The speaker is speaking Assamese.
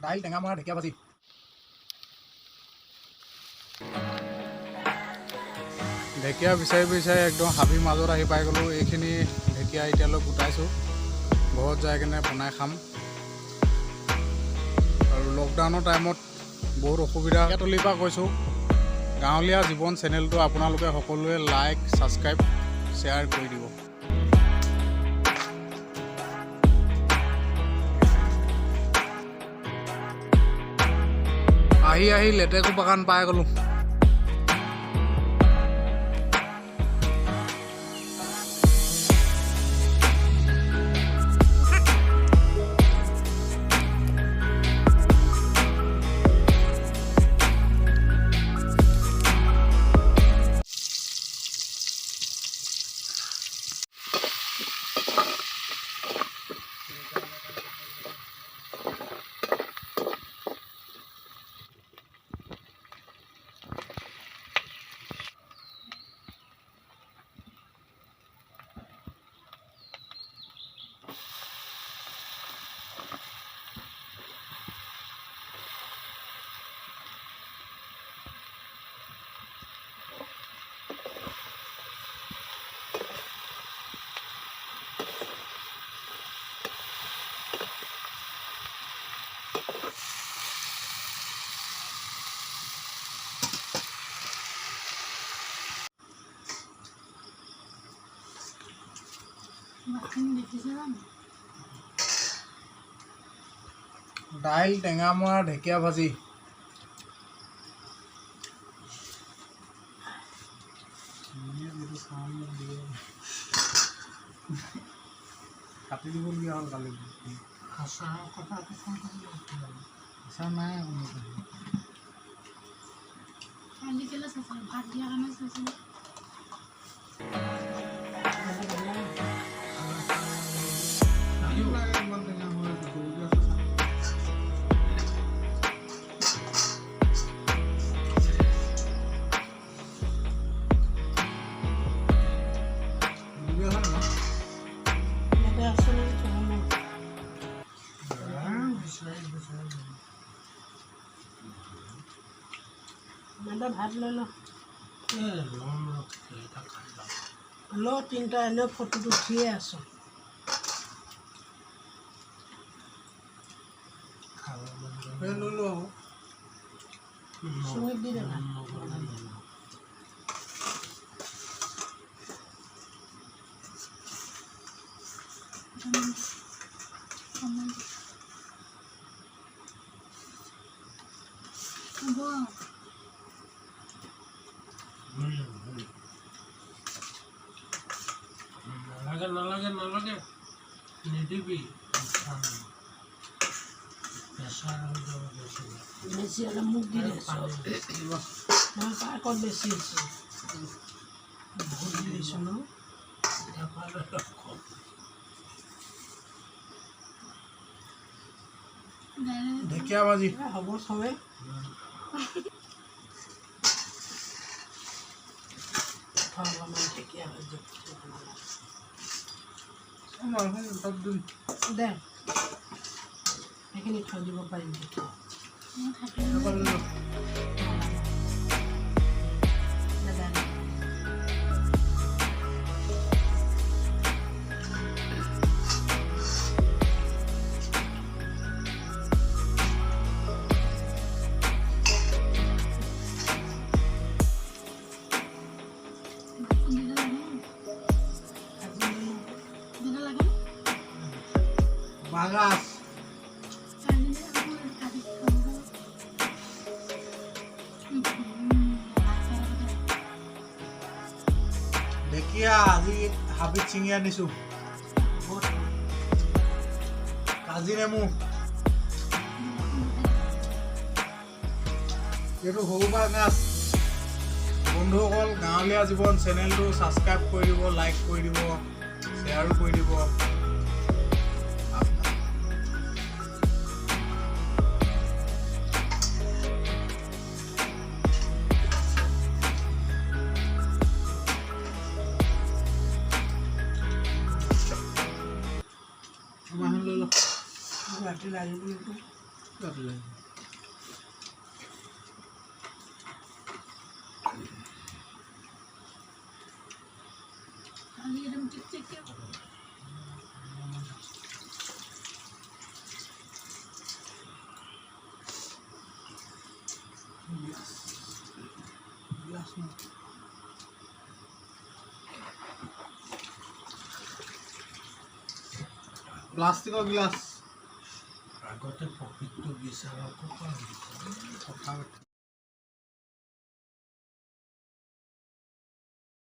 দাইল টেঙা মৰা ঢেকীয়া ভাজি ঢেকীয়া বিচাৰি বিচাৰি একদম হাবিৰ মাজত আহি পাই গ'লোঁ। এইখিনি ঢেকীয়া এতিয়ালৈ গোটাইছোঁ, ঘৰত যাই কিনে বনাই খাম। আৰু লকডাউনৰ টাইমত বহুত অসুবিধা তলিৰ পৰা কৈছোঁ, গাঁৱলীয়া জীৱন চেনেলটো আপোনালোকে সকলোৱে লাইক ছাবস্ক্ৰাইব শ্বেয়াৰ কৰি দিব। আহি আহি লেটেকু বাগান পাই গ'লোঁ। দাইল টেঙা মৰা ঢেকীয়া ভাজি কাটি দিবলগীয়া হ'ল কালি। আচাৰ কথা আচাৰ নাই ভাত দিয়া কাৰণে চাইছিলোঁ। ভাত লৈ ল তিনিটা এনেও ফটোটো উঠিয়ে আছোঁ। চুঙিত দি দে নালাগে নিদিবি বেছি হ'লে মোক দি মই পাৰ্কত বেছি আছোঁ বহুত দি দিছোঁ ন। ঢেকীয়া ভাজি হ'ব চবে ঢেকীয়া ভাজি দে সেইখিনি থৈ দিব পাৰিম। বাগাস ঢেকীয়া আজি হাবিত ছিঙি আনিছোঁ। কাজি নেমু এইটো সৰু বাগাছ। বন্ধুসকল, গাঁৱলীয়া জীৱন চেনেলটো ছাবস্ক্ৰাইব কৰি দিব, লাইক কৰি দিব, শ্বেয়াৰো কৰি দিব। লৈ ল ৰাতি লাগিব ৰাতি লাগিব আমি এৰকম ঠিক ঠিক প্লাষ্টিকৰ গিলাচ আগতে প্ৰকৃত বিচাৰক কথা